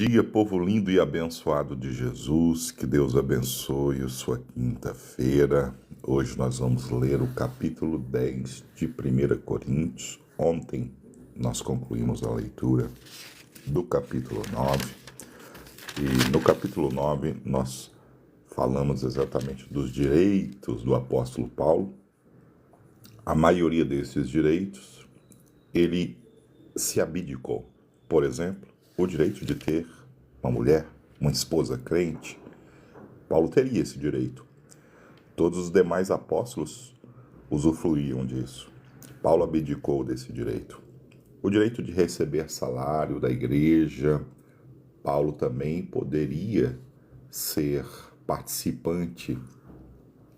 dia, povo lindo e abençoado de Jesus. Que Deus abençoe a sua quinta-feira. Hoje nós vamos ler o capítulo 10 de 1 Coríntios. Ontem nós concluímos a leitura do capítulo 9. E no capítulo 9 nós falamos exatamente dos direitos do apóstolo Paulo. A maioria desses direitos ele se abdicou. Por exemplo, o direito de ter uma mulher, uma esposa crente. Paulo teria esse direito. Todos os demais apóstolos usufruíam disso. Paulo abdicou desse direito. O direito de receber salário da igreja. Paulo também poderia ser participante,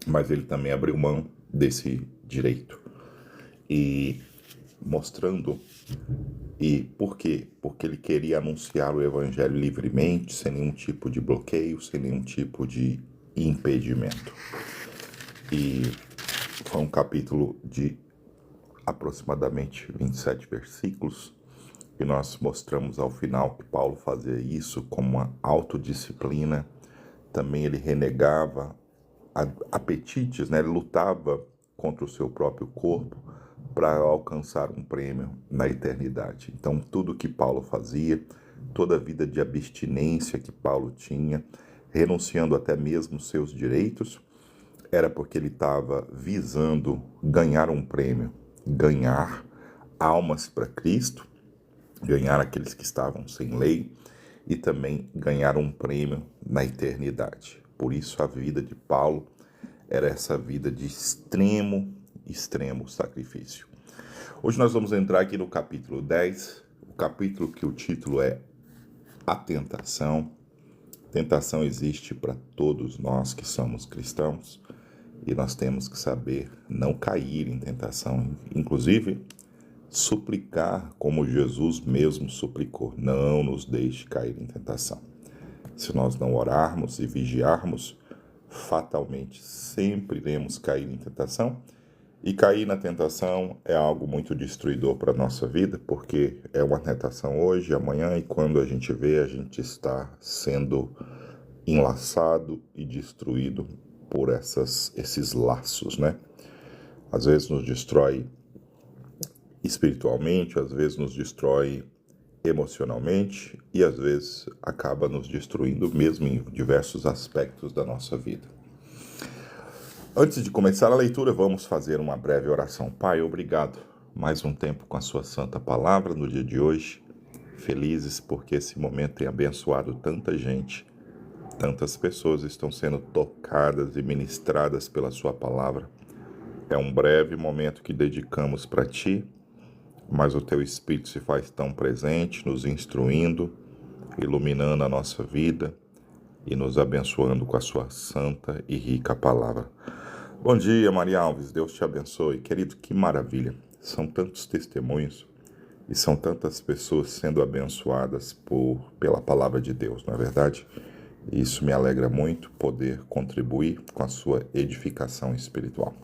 mas ele também abriu mão desse direito. E mostrando por quê? Porque ele queria anunciar o evangelho livremente, sem nenhum tipo de bloqueio, sem nenhum tipo de impedimento. E foi um capítulo de aproximadamente 27 versículos, e nós mostramos ao final que Paulo fazia isso como uma autodisciplina. Também ele renegava apetites, né? Ele lutava contra o seu próprio corpo para alcançar um prêmio na eternidade. Então, tudo que Paulo fazia, toda a vida de abstinência que Paulo tinha, renunciando até mesmo seus direitos, era porque ele estava visando ganhar um prêmio, ganhar almas para Cristo, ganhar aqueles que estavam sem lei e também ganhar um prêmio na eternidade. Por isso a vida de Paulo era essa vida de extremo sacrifício. Hoje nós vamos entrar aqui no capítulo 10, o capítulo que o título é A Tentação. Tentação existe para todos nós que somos cristãos e nós temos que saber não cair em tentação, inclusive suplicar como Jesus mesmo suplicou, não nos deixe cair em tentação. Se nós não orarmos e vigiarmos, fatalmente sempre iremos cair em tentação. E cair na tentação é algo muito destruidor para a nossa vida, porque é uma tentação hoje, amanhã, e quando a gente vê, a gente está sendo enlaçado e destruído por esses laços, né? Às vezes nos destrói espiritualmente, às vezes nos destrói emocionalmente e às vezes acaba nos destruindo mesmo em diversos aspectos da nossa vida. Antes de começar a leitura, vamos fazer uma breve oração. Pai, obrigado. Mais um tempo com a sua santa palavra no dia de hoje. Felizes porque esse momento tem abençoado tanta gente. Tantas pessoas estão sendo tocadas e ministradas pela sua palavra. É um breve momento que dedicamos para ti, mas o teu Espírito se faz tão presente, nos instruindo, iluminando a nossa vida e nos abençoando com a sua santa e rica palavra. Bom dia, Maria Alves, Deus te abençoe. Querido, que maravilha. São tantos testemunhos e são tantas pessoas sendo abençoadas pela palavra de Deus, não é verdade? Isso me alegra muito poder contribuir com a sua edificação espiritual.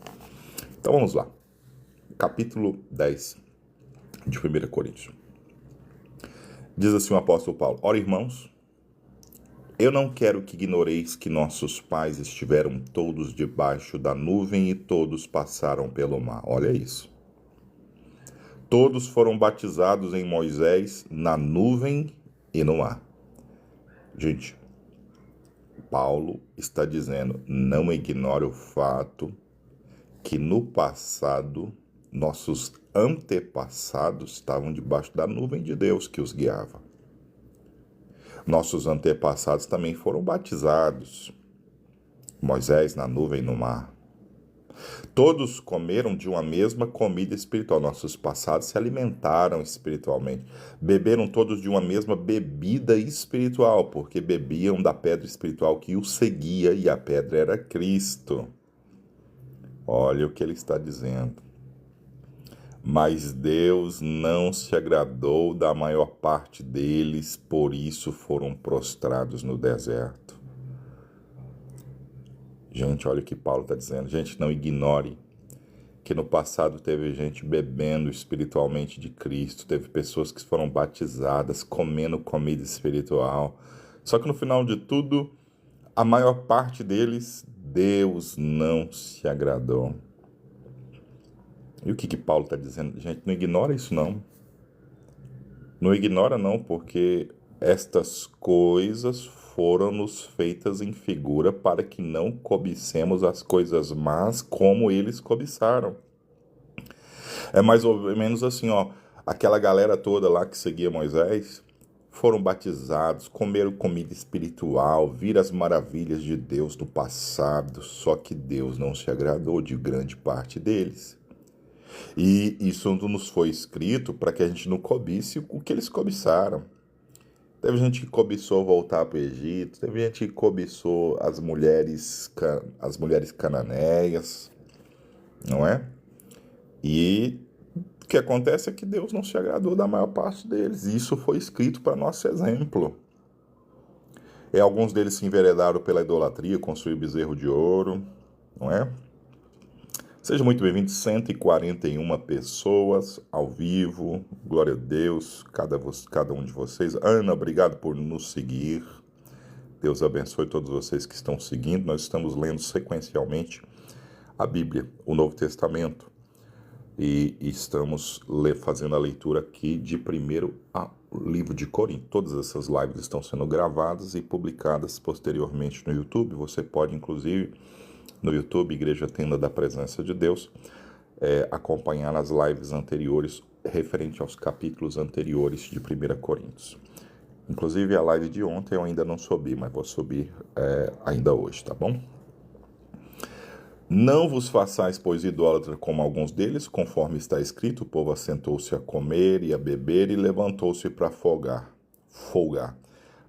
Então vamos lá. Capítulo 10 de 1 Coríntios. Diz assim o apóstolo Paulo: Ora, irmãos, eu não quero que ignoreis que nossos pais estiveram todos debaixo da nuvem e todos passaram pelo mar. Olha isso. Todos foram batizados em Moisés na nuvem e no mar. Gente, Paulo está dizendo, não ignore o fato que no passado nossos antepassados estavam debaixo da nuvem de Deus que os guiava. Nossos antepassados também foram batizados. Moisés na nuvem e no mar. Todos comeram de uma mesma comida espiritual. Nossos passados se alimentaram espiritualmente. Beberam todos de uma mesma bebida espiritual, porque bebiam da pedra espiritual que os seguia, e a pedra era Cristo. Olha o que ele está dizendo. Mas Deus não se agradou da maior parte deles, por isso foram prostrados no deserto. Gente, olha o que Paulo está dizendo. Gente, não ignore que no passado teve gente bebendo espiritualmente de Cristo, teve pessoas que foram batizadas, comendo comida espiritual. Só que no final de tudo, a maior parte deles, Deus não se agradou. E o que Paulo está dizendo? Gente, não ignora isso não. Não ignora não, porque estas coisas foram-nos feitas em figura para que não cobicemos as coisas más como eles cobiçaram. É mais ou menos assim, ó, aquela galera toda lá que seguia Moisés foram batizados, comeram comida espiritual, viram as maravilhas de Deus no passado, só que Deus não se agradou de grande parte deles. E isso nos foi escrito para que a gente não cobice o que eles cobiçaram. Teve gente que cobiçou voltar para o Egito, teve gente que cobiçou as mulheres cananeias, não é? E o que acontece é que Deus não se agradou da maior parte deles. E isso foi escrito para nosso exemplo. E alguns deles se enveredaram pela idolatria, construíram bezerro de ouro, não é? Seja muito bem-vindo, 141 pessoas ao vivo, glória a Deus, cada um de vocês. Ana, obrigado por nos seguir, Deus abençoe todos vocês que estão seguindo. Nós estamos lendo sequencialmente a Bíblia, o Novo Testamento, e estamos fazendo a leitura aqui de primeiro ao livro de Coríntios. Todas essas lives estão sendo gravadas e publicadas posteriormente no YouTube. Você pode, inclusive, no YouTube, Igreja Tenda da Presença de Deus, acompanhar as lives anteriores, referente aos capítulos anteriores de 1 Coríntios. Inclusive, a live de ontem eu ainda não subi, mas vou subir ainda hoje, tá bom? Não vos façais, pois, idólatras como alguns deles, conforme está escrito, o povo assentou-se a comer e a beber e levantou-se para folgar.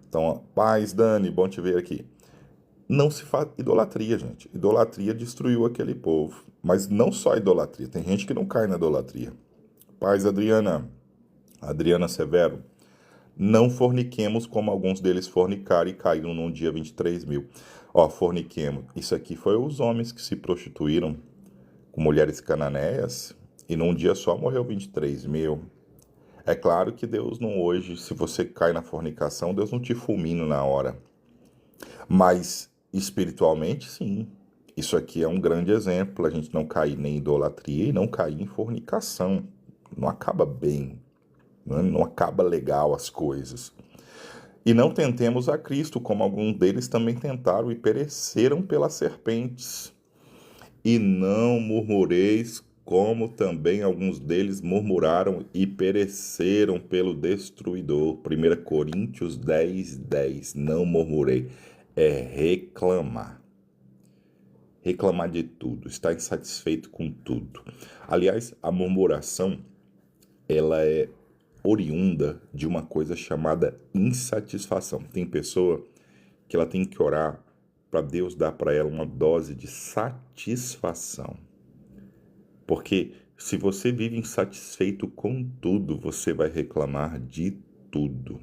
Então, paz, Dani, bom te ver aqui. Não se faz idolatria, gente. Idolatria destruiu aquele povo. Mas não só idolatria. Tem gente que não cai na idolatria. Paz, Adriana Severo. Não forniquemos como alguns deles fornicaram e caíram num dia 23 mil. Ó, forniquemos. Isso aqui foi os homens que se prostituíram com mulheres cananeias e num dia só morreu 23 mil. É claro que Deus não hoje, se você cai na fornicação, Deus não te fulmina na hora. Mas espiritualmente, sim. Isso aqui é um grande exemplo. A gente não cair nem em idolatria e não cair em fornicação. Não acaba bem. Não acaba legal as coisas. E não tentemos a Cristo, como alguns deles também tentaram e pereceram pelas serpentes. E não murmureis, como também alguns deles murmuraram e pereceram pelo destruidor. 1 Coríntios 10:10. Não murmurei. É reclamar. Reclamar de tudo, estar insatisfeito com tudo. Aliás, a murmuração, ela é oriunda de uma coisa chamada insatisfação. Tem pessoa que ela tem que orar para Deus dar para ela uma dose de satisfação. Porque se você vive insatisfeito com tudo, você vai reclamar de tudo.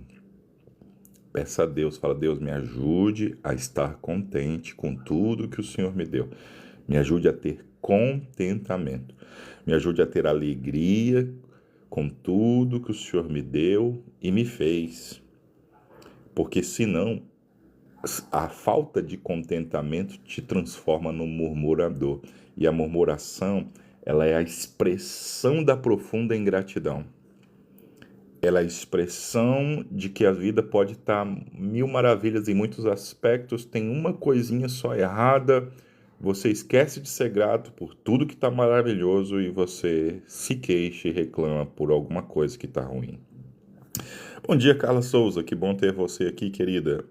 Peça a Deus, fala, Deus, me ajude a estar contente com tudo que o Senhor me deu. Me ajude a ter contentamento. Me ajude a ter alegria com tudo que o Senhor me deu e me fez. Porque senão, a falta de contentamento te transforma num murmurador. E a murmuração, ela é a expressão da profunda ingratidão. Ela é a expressão de que a vida pode estar mil maravilhas em muitos aspectos, tem uma coisinha só errada, você esquece de ser grato por tudo que está maravilhoso e você se queixa e reclama por alguma coisa que está ruim. Bom dia, Carla Souza, que bom ter você aqui, querida.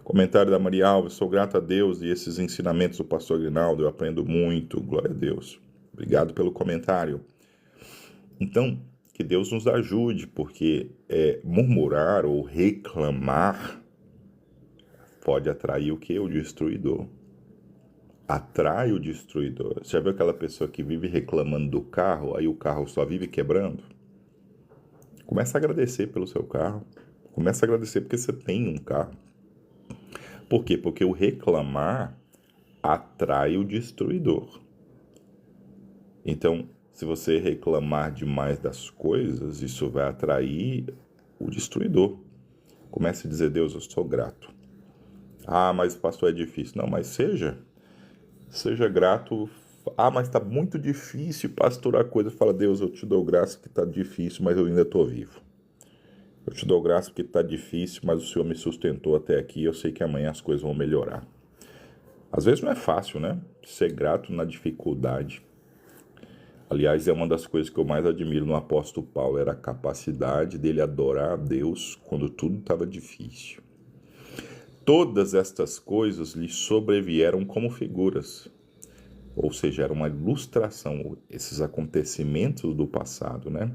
Comentário da Maria Alves, sou grato a Deus e esses ensinamentos do pastor Grinaldo, eu aprendo muito, glória a Deus. Obrigado pelo comentário. Então, que Deus nos ajude, porque murmurar ou reclamar pode atrair o quê? O destruidor. Atrai o destruidor. Você já viu aquela pessoa que vive reclamando do carro, aí o carro só vive quebrando? Começa a agradecer pelo seu carro. Começa a agradecer porque você tem um carro. Por quê? Porque o reclamar atrai o destruidor. Então, se você reclamar demais das coisas, isso vai atrair o destruidor. Comece a dizer: Deus, eu sou grato. Ah, mas pastor, é difícil. Não, mas seja grato. Ah, mas está muito difícil, pastor, a coisa. Fala: Deus, eu te dou graça que está difícil, mas eu ainda estou vivo. Eu te dou graça porque está difícil, mas o Senhor me sustentou até aqui. Eu sei que amanhã as coisas vão melhorar. Às vezes não é fácil, né? Ser grato na dificuldade. Aliás, é uma das coisas que eu mais admiro no apóstolo Paulo, era a capacidade dele adorar a Deus quando tudo estava difícil. Todas estas coisas lhe sobrevieram como figuras, ou seja, era uma ilustração, esses acontecimentos do passado, né?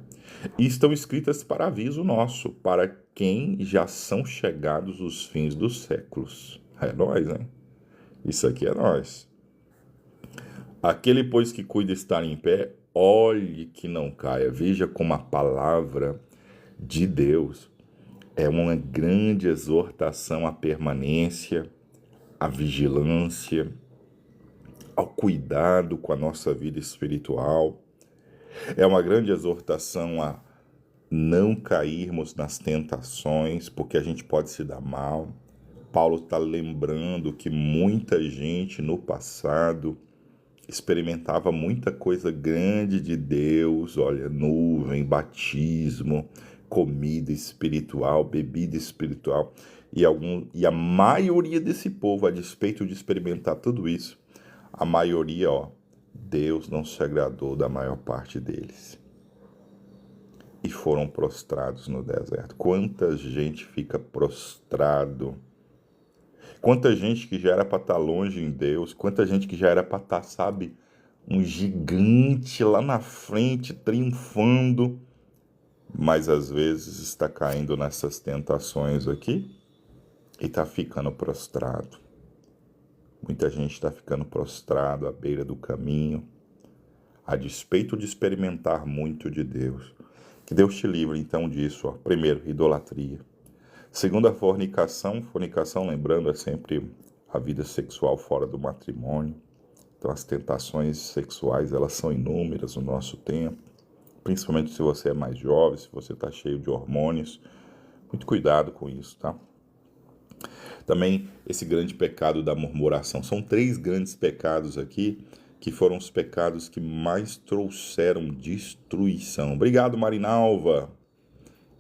E estão escritas para aviso nosso, para quem já são chegados os fins dos séculos. É nós, né? Isso aqui é nós. Aquele, pois, que cuida estar em pé, olhe que não caia. Veja como a palavra de Deus é uma grande exortação à permanência, à vigilância, ao cuidado com a nossa vida espiritual. É uma grande exortação a não cairmos nas tentações, porque a gente pode se dar mal. Paulo está lembrando que muita gente no passado experimentava muita coisa grande de Deus, olha, nuvem, batismo, comida espiritual, bebida espiritual, e a maioria desse povo, a despeito de experimentar tudo isso, a maioria, Deus não se agradou da maior parte deles. E foram prostrados no deserto. Quanta gente fica prostrado. Quanta gente que já era para estar longe em Deus, quanta gente que já era para estar, sabe, um gigante lá na frente, triunfando, mas às vezes está caindo nessas tentações aqui e está ficando prostrado. Muita gente está ficando prostrado à beira do caminho, a despeito de experimentar muito de Deus. Que Deus te livre então disso. Primeiro, idolatria. Segundo, a fornicação. Fornicação, lembrando, é sempre a vida sexual fora do matrimônio. Então, as tentações sexuais, elas são inúmeras no nosso tempo, principalmente se você é mais jovem, se você está cheio de hormônios. Muito cuidado com isso, tá? Também esse grande pecado da murmuração. São 3 grandes pecados aqui, que foram os pecados que mais trouxeram destruição. Obrigado, Marinalva.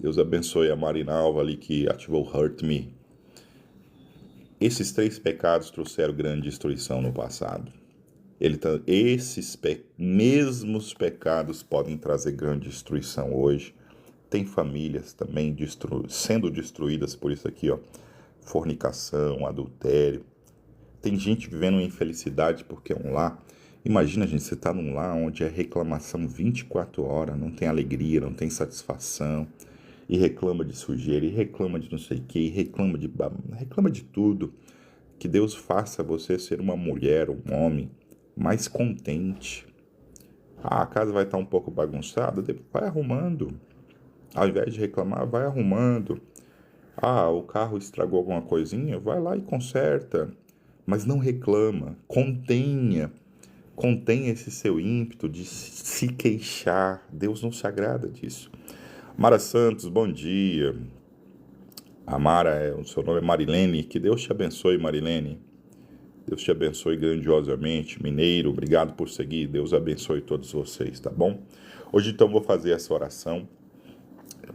Deus abençoe a Marinalva ali que ativou Hurt Me. Esses 3 pecados trouxeram grande destruição no passado. Esses mesmos pecados podem trazer grande destruição hoje. Tem famílias também sendo destruídas por isso aqui, fornicação, adultério. Tem gente vivendo infelicidade porque é um lar. Imagina, gente, você está num lar onde é reclamação 24 horas, não tem alegria, não tem satisfação, e reclama de sujeira, e reclama de não sei o que, e reclama de tudo. Que Deus faça você ser uma mulher, um homem, mais contente. A casa vai estar um pouco bagunçada, vai arrumando. Ao invés de reclamar, vai arrumando. O carro estragou alguma coisinha, vai lá e conserta. Mas não reclama, contenha esse seu ímpeto de se queixar. Deus não se agrada disso. Mara Santos, bom dia. A Mara, o seu nome é Marilene. Que Deus te abençoe, Marilene. Deus te abençoe grandiosamente. Mineiro, obrigado por seguir. Deus abençoe todos vocês, tá bom? Hoje, então, vou fazer essa oração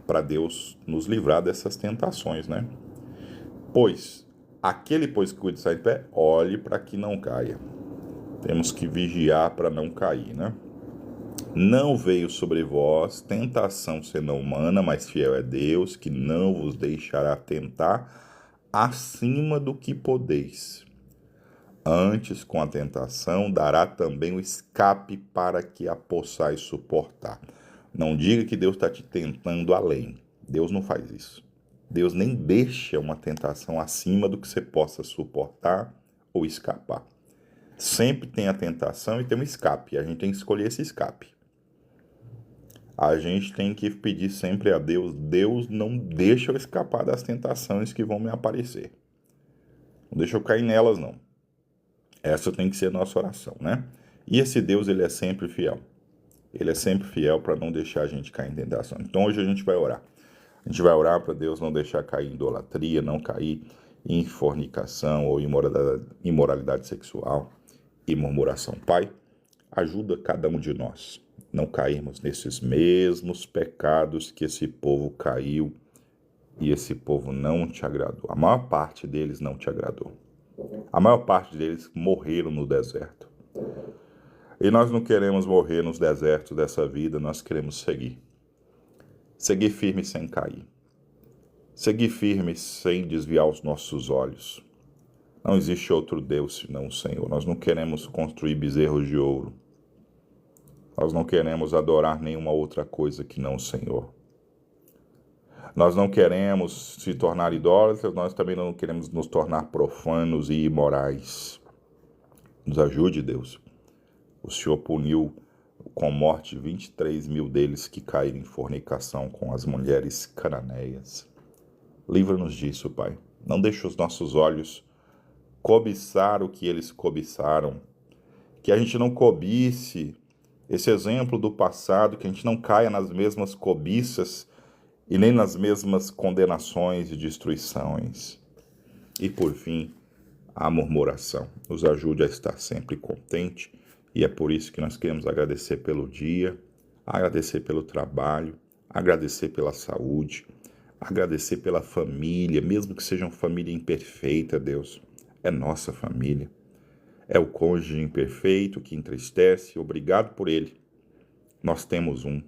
para Deus nos livrar dessas tentações, né? Aquele que cuida está em pé, olhe para que não caia. Temos que vigiar para não cair, né? Não veio sobre vós tentação senão humana, mas fiel é Deus, que não vos deixará tentar acima do que podeis. Antes, com a tentação, dará também o escape para que a possais suportar. Não diga que Deus está te tentando além. Deus não faz isso. Deus nem deixa uma tentação acima do que você possa suportar ou escapar. Sempre tem a tentação e tem um escape. A gente tem que escolher esse escape. A gente tem que pedir sempre a Deus. Deus não deixa eu escapar das tentações que vão me aparecer. Não deixa eu cair nelas, não. Essa tem que ser a nossa oração, né? E esse Deus, ele é sempre fiel. Ele é sempre fiel para não deixar a gente cair em tentação. Então hoje a gente vai orar. A gente vai orar para Deus não deixar cair em idolatria, não cair em fornicação ou imoralidade sexual e murmuração. Pai, ajuda cada um de nós não cairmos nesses mesmos pecados que esse povo caiu e esse povo não te agradou. A maior parte deles não te agradou. A maior parte deles morreram no deserto. E nós não queremos morrer nos desertos dessa vida, nós queremos seguir. Seguir firme sem cair. Seguir firme sem desviar os nossos olhos. Não existe outro Deus senão o Senhor. Nós não queremos construir bezerros de ouro. Nós não queremos adorar nenhuma outra coisa que não o Senhor. Nós não queremos se tornar idólatras, nós também não queremos nos tornar profanos e imorais. Nos ajude, Deus. O Senhor puniu com morte 23 mil deles que caíram em fornicação com as mulheres cananeias. Livra-nos disso, Pai. Não deixe os nossos olhos cobiçar o que eles cobiçaram. Que a gente não cobice esse exemplo do passado, que a gente não caia nas mesmas cobiças e nem nas mesmas condenações e destruições. E por fim, a murmuração. Nos ajude a estar sempre contente, e é por isso que nós queremos agradecer pelo dia, agradecer pelo trabalho, agradecer pela saúde, agradecer pela família, mesmo que seja uma família imperfeita, Deus, é nossa família. É o cônjuge imperfeito que entristece, obrigado por ele. Nós temos um,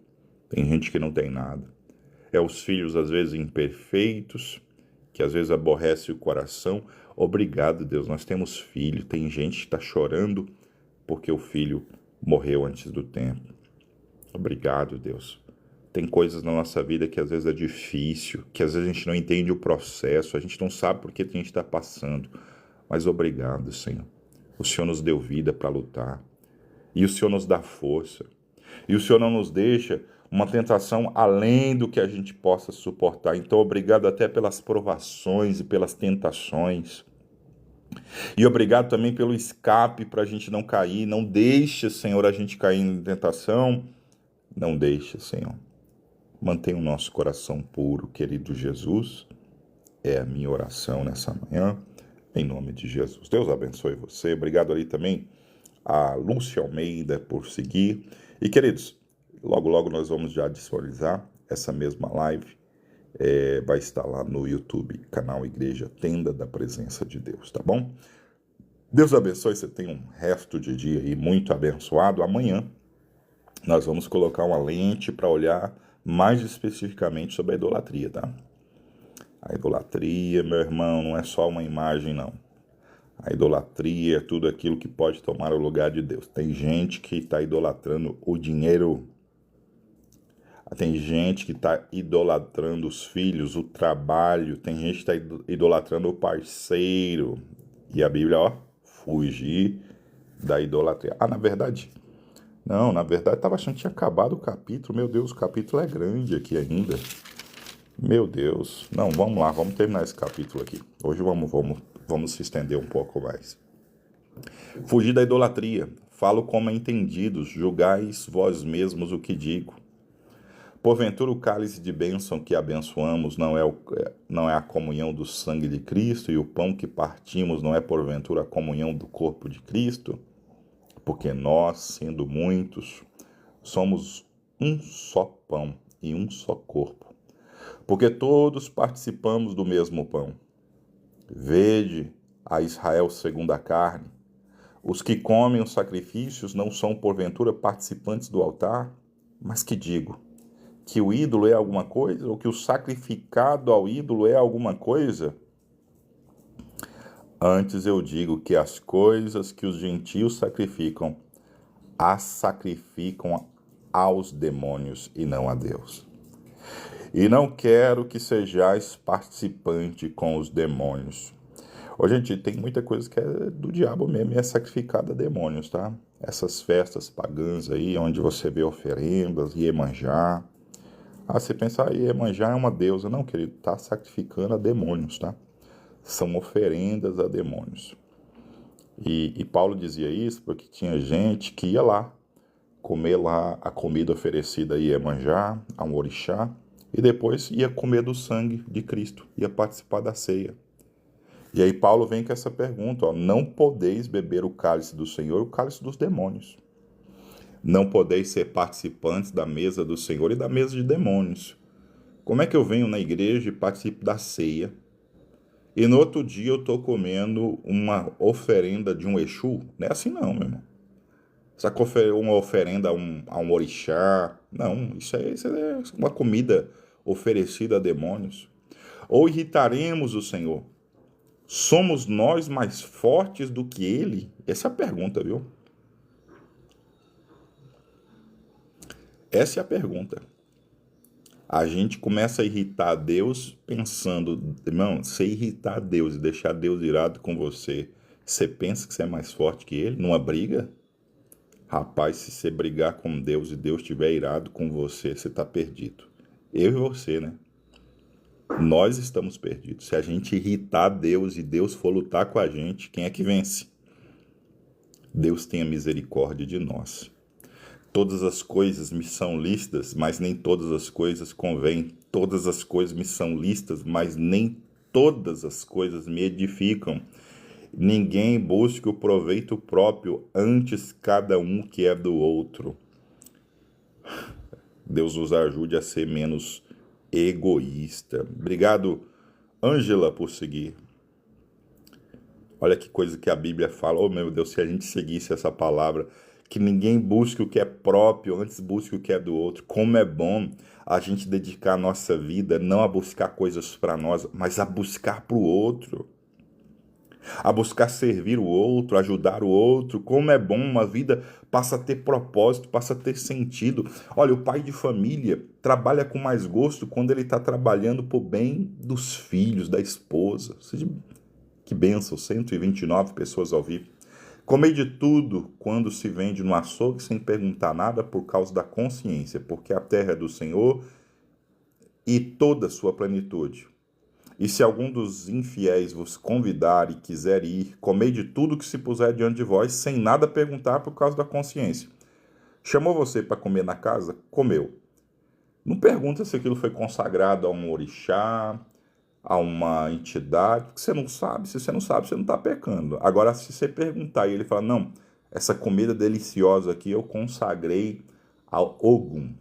tem gente que não tem nada. É os filhos, às vezes, imperfeitos, que às vezes aborrece o coração. Obrigado, Deus, nós temos filho. Tem gente que está chorando porque o filho morreu antes do tempo. Obrigado, Deus. Tem coisas na nossa vida que às vezes é difícil, que às vezes a gente não entende o processo, a gente não sabe por que a gente está passando. Mas obrigado, Senhor. O Senhor nos deu vida para lutar. E o Senhor nos dá força. E o Senhor não nos deixa uma tentação além do que a gente possa suportar. Então, obrigado até pelas provações e pelas tentações. E obrigado também pelo escape para a gente não cair. Não deixa, Senhor, a gente cair em tentação. Não deixa, Senhor. Mantenha o nosso coração puro, querido Jesus. É a minha oração nessa manhã, em nome de Jesus. Deus abençoe você. Obrigado ali também a Lúcia Almeida por seguir. E, queridos, logo, logo nós vamos já disponibilizar essa mesma live. Vai estar lá no YouTube, canal Igreja Tenda da Presença de Deus, tá bom? Deus abençoe, você tem um resto de dia aí muito abençoado. Amanhã nós vamos colocar uma lente para olhar mais especificamente sobre a idolatria, tá? A idolatria, meu irmão, não é só uma imagem, não. A idolatria é tudo aquilo que pode tomar o lugar de Deus. Tem gente que está idolatrando o dinheiro. Tem gente que está idolatrando os filhos, o trabalho. Tem gente que está idolatrando o parceiro. E a Bíblia, fugir da idolatria. Na verdade, estava achando que tinha acabado o capítulo. Meu Deus, o capítulo é grande aqui ainda. Meu Deus. Não, vamos lá, vamos terminar esse capítulo aqui. Hoje vamos se estender um pouco mais. Fugir da idolatria. Falo como entendidos, julgais vós mesmos o que digo. Porventura o cálice de bênção que abençoamos não é a comunhão do sangue de Cristo, e o pão que partimos não é porventura a comunhão do corpo de Cristo? Porque nós, sendo muitos, somos um só pão e um só corpo. Porque todos participamos do mesmo pão. Vede a Israel segundo a carne. Os que comem os sacrifícios não são porventura participantes do altar? Mas que digo? Que o ídolo é alguma coisa? Ou que o sacrificado ao ídolo é alguma coisa? Antes eu digo que as coisas que os gentios sacrificam, as sacrificam aos demônios e não a Deus. E não quero que sejais participante com os demônios. Ô, gente, tem muita coisa que é do diabo mesmo e é sacrificada a demônios, tá? Essas festas pagãs aí, onde você vê oferendas, Iemanjá. Você pensa, Iemanjá é uma deusa. Não, querido, tá sacrificando a demônios, tá? São oferendas a demônios. E Paulo dizia isso porque tinha gente que ia lá comer lá a comida oferecida a Iemanjá, a um orixá, e depois ia comer do sangue de Cristo, ia participar da ceia. E aí Paulo vem com essa pergunta, ó, não podeis beber o cálice do Senhor e o cálice dos demônios. Não podeis ser participantes da mesa do Senhor e da mesa de demônios. Como é que eu venho na igreja e participo da ceia, e no outro dia eu estou comendo uma oferenda de um Exu? Não é assim não, meu irmão. Essa uma oferenda a um orixá. Não, isso é uma comida oferecida a demônios. Ou irritaremos o Senhor? Somos nós mais fortes do que Ele? Essa é a pergunta, viu? Essa é a pergunta. A gente começa a irritar a Deus pensando, irmão, se irritar a Deus e deixar Deus irado com você, você pensa que você é mais forte que Ele numa briga? Rapaz, se você brigar com Deus e Deus estiver irado com você, você está perdido. Eu e você, né? Nós estamos perdidos. Se a gente irritar Deus e Deus for lutar com a gente, quem é que vence? Deus tenha misericórdia de nós. Todas as coisas me são lícitas, mas nem todas as coisas convêm. Todas as coisas me são lícitas, mas nem todas as coisas me edificam. Ninguém busque o proveito próprio, antes cada um que é do outro. Deus nos ajude a ser menos egoísta. Obrigado, Ângela, por seguir. Olha que coisa que a Bíblia fala. Oh, meu Deus, se a gente seguisse essa palavra, que ninguém busque o que é próprio, antes busque o que é do outro. Como é bom a gente dedicar a nossa vida não a buscar coisas para nós, mas a buscar para o outro. A buscar servir o outro, ajudar o outro. Como é bom, uma vida passa a ter propósito, passa a ter sentido. Olha, o pai de família trabalha com mais gosto quando ele está trabalhando por bem dos filhos, da esposa. Que bênção, 129 pessoas ao vivo. Comei de tudo quando se vende no açougue sem perguntar nada por causa da consciência, porque a terra é do Senhor e toda a sua plenitude. E se algum dos infiéis vos convidar e quiser ir, comei de tudo que se puser diante de vós, sem nada perguntar por causa da consciência. Chamou você para comer na casa? Comeu. Não pergunta se aquilo foi consagrado a um orixá, a uma entidade, porque você não sabe. Se você não sabe, você não está pecando. Agora, se você perguntar e ele falar, não, essa comida deliciosa aqui eu consagrei ao Ogum.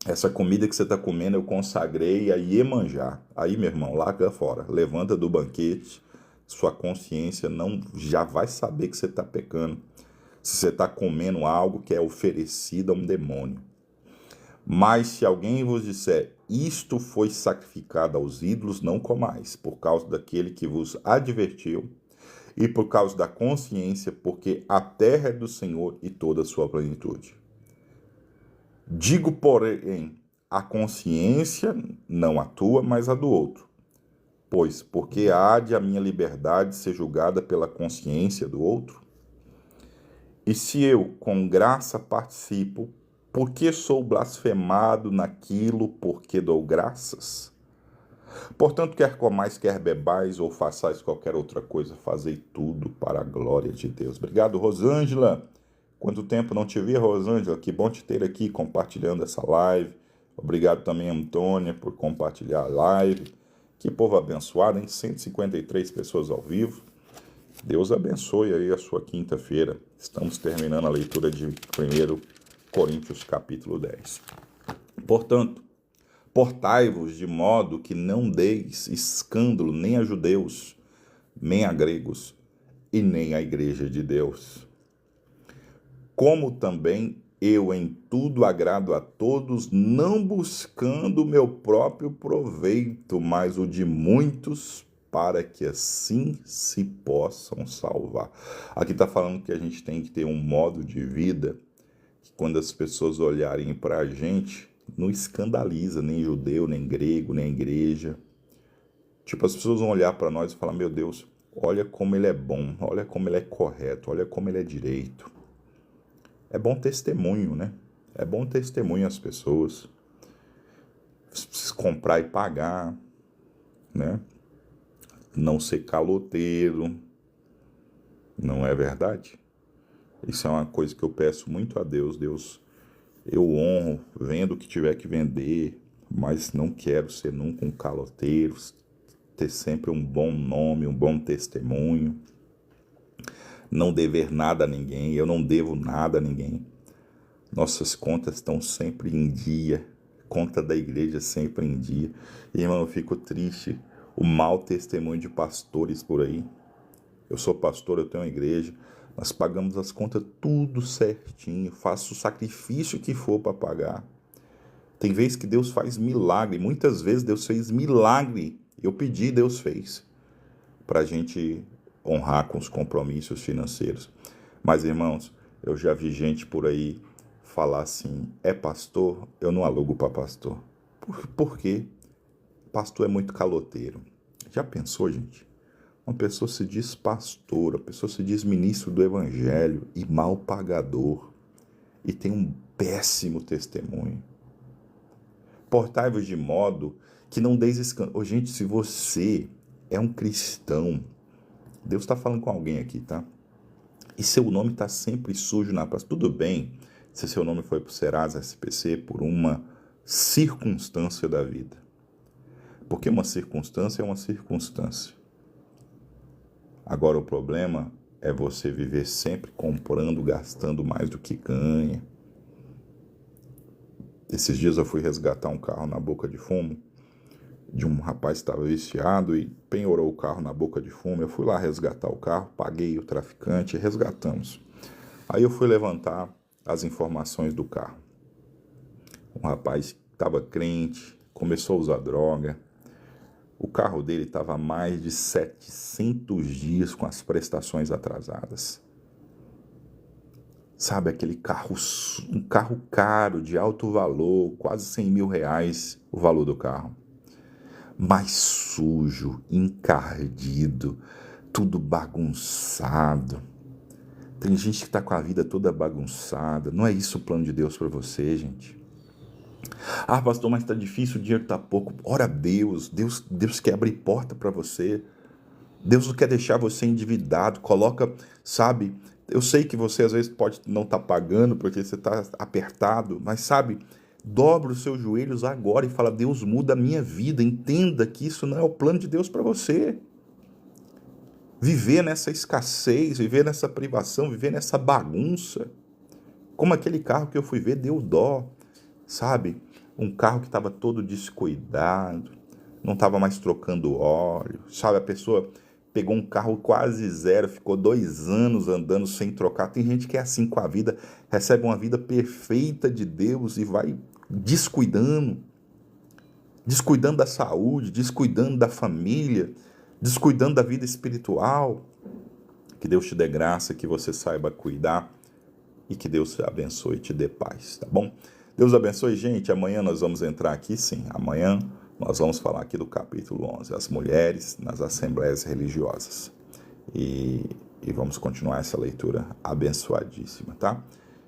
Essa comida que você está comendo eu consagrei a Iemanjá. Aí, meu irmão, larga fora. Levanta do banquete. Sua consciência não já vai saber que você está pecando. Se você está comendo algo que é oferecido a um demônio. Mas se alguém vos disser, isto foi sacrificado aos ídolos, não comais, por causa daquele que vos advertiu, e por causa da consciência, porque a terra é do Senhor e toda a sua plenitude. Digo, porém, a consciência não a tua, mas a do outro. Pois, porque há de a minha liberdade ser julgada pela consciência do outro? E se eu, com graça, participo, por que sou blasfemado naquilo por que dou graças? Portanto, quer comais, quer bebais, ou façais qualquer outra coisa, fazei tudo para a glória de Deus. Obrigado, Rosângela. Quanto tempo não te vi, Rosângela? Que bom te ter aqui compartilhando essa live. Obrigado também, Antônia, por compartilhar a live. Que povo abençoado, hein? 153 pessoas ao vivo. Deus abençoe aí a sua quinta-feira. Estamos terminando a leitura de 1 Coríntios capítulo 10. Portanto, portai-vos de modo que não deis escândalo nem a judeus, nem a gregos, e nem à igreja de Deus. Como também eu em tudo agrado a todos, não buscando o meu próprio proveito, mas o de muitos, para que assim se possam salvar. Aqui está falando que a gente tem que ter um modo de vida que quando as pessoas olharem para a gente, não escandaliza nem judeu, nem grego, nem igreja. Tipo, as pessoas vão olhar para nós e falar, meu Deus, olha como ele é bom, olha como ele é correto, olha como ele é direito. É bom testemunho, né? É bom testemunho às pessoas. Você precisa comprar e pagar, né? Não ser caloteiro. Não é verdade? Isso é uma coisa que eu peço muito a Deus. Deus, Eu honro, vendo o que tiver que vender, mas não quero ser nunca um caloteiro, ter sempre um bom nome, um bom testemunho, não dever nada a ninguém, eu não devo nada a ninguém. Nossas contas estão sempre em dia, conta da igreja sempre em dia. E, irmão, eu fico triste, o mau testemunho de pastores por aí. Eu sou pastor, eu tenho uma igreja, nós pagamos as contas tudo certinho, faço o sacrifício que for para pagar. Tem vezes que Deus faz milagre, muitas vezes Deus fez milagre, eu pedi, Deus fez, para a gente honrar com os compromissos financeiros. Mas, irmãos, eu já vi gente por aí falar assim, é pastor? Eu não alugo para pastor. Por quê? Pastor é muito caloteiro. Já pensou, gente? Uma pessoa se diz pastor, a pessoa se diz ministro do evangelho e mal pagador, e tem um péssimo testemunho. Portai-vos de modo que não deis escândalo. Oh, gente, se você é um cristão, Deus está falando com alguém aqui, tá? E seu nome está sempre sujo na praça. Tudo bem se seu nome foi para o Serasa SPC por uma circunstância da vida. Porque uma circunstância é uma circunstância. Agora o problema é você viver sempre comprando, gastando mais do que ganha. Esses dias eu fui resgatar um carro na Boca de Fumo, de um rapaz que estava viciado e penhorou o carro na Boca de Fumo. Eu fui lá resgatar o carro, paguei o traficante e resgatamos. Aí eu fui levantar as informações do carro. Um rapaz estava crente, começou a usar droga. O carro dele estava há mais de 700 dias com as prestações atrasadas. Sabe, aquele carro, um carro caro, de alto valor, quase 100 mil reais o valor do carro. Mas sujo, encardido, tudo bagunçado. Tem gente que está com a vida toda bagunçada. Não é isso o plano de Deus para você, gente. Ah, pastor, mas está difícil, o dinheiro está pouco. Ora, Deus quer abrir porta para você. Deus não quer deixar você endividado. Coloca, sabe, eu sei que você às vezes pode não estar pagando porque você está apertado, mas sabe, dobra os seus joelhos agora e fala, Deus, muda a minha vida. Entenda que isso não é o plano de Deus para você. Viver nessa escassez, viver nessa privação, viver nessa bagunça. Como aquele carro que eu fui ver, deu dó. Sabe, um carro que estava todo descuidado, não estava mais trocando óleo, sabe, a pessoa pegou um carro quase zero, ficou 2 anos andando sem trocar. Tem gente que é assim com a vida, recebe uma vida perfeita de Deus e vai descuidando da saúde, descuidando da família, descuidando da vida espiritual. Que Deus te dê graça, que você saiba cuidar e que Deus te abençoe e te dê paz, tá bom? Deus abençoe, gente. Amanhã nós vamos entrar aqui, sim. Amanhã nós vamos falar aqui do capítulo 11, as mulheres nas assembleias religiosas. E vamos continuar essa leitura abençoadíssima, tá?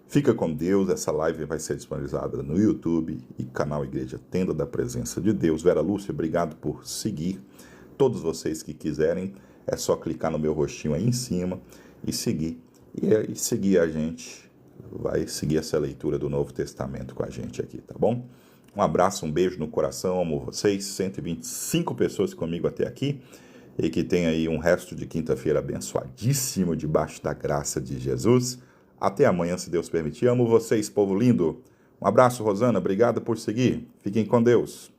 Fica com Deus. Essa live vai ser disponibilizada no YouTube e canal Igreja Tenda da Presença de Deus. Vera Lúcia, obrigado por seguir. Todos vocês que quiserem, é só clicar no meu rostinho aí em cima e seguir. E seguir a gente. Vai seguir essa leitura do Novo Testamento com a gente aqui, tá bom? Um abraço, um beijo no coração, amo vocês, 125 pessoas comigo até aqui, e que tenha aí um resto de quinta-feira abençoadíssimo, debaixo da graça de Jesus. Até amanhã, se Deus permitir. Amo vocês, povo lindo. Um abraço, Rosana, obrigado por seguir. Fiquem com Deus.